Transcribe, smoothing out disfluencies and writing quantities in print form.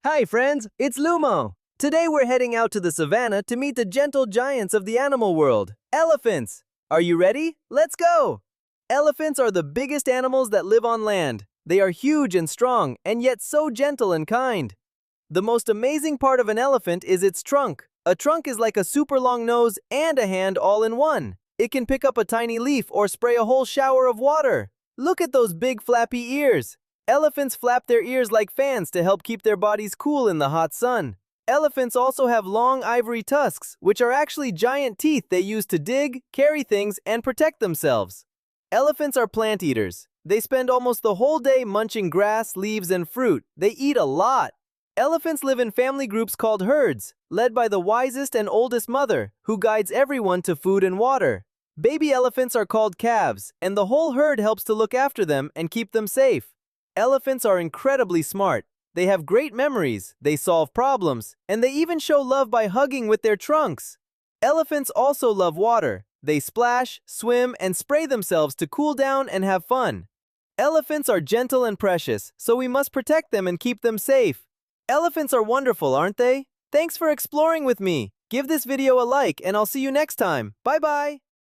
Hi friends, it's Lumo. Today we're heading out to the savannah to meet the gentle giants of the animal world, elephants. Are you ready? Let's go! Elephants are the biggest animals that live on land. They are huge and strong, and yet so gentle and kind. The most amazing part of an elephant is its trunk. A trunk is like a super long nose and a hand all in one. It can pick up a tiny leaf or spray a whole shower of water. Look at those big flappy ears. Elephants flap their ears like fans to help keep their bodies cool in the hot sun. Elephants also have long ivory tusks, which are actually giant teeth they use to dig, carry things, and protect themselves. Elephants are plant eaters. They spend almost the whole day munching grass, leaves, and fruit. They eat a lot. Elephants live in family groups called herds, led by the wisest and oldest mother, who guides everyone to food and water. Baby elephants are called calves, and the whole herd helps to look after them and keep them safe. Elephants are incredibly smart. They have great memories, they solve problems, and they even show love by hugging with their trunks. Elephants also love water. They splash, swim, and spray themselves to cool down and have fun. Elephants are gentle and precious, so we must protect them and keep them safe. Elephants are wonderful, aren't they? Thanks for exploring with me. Give this video a like, and I'll see you next time. Bye-bye.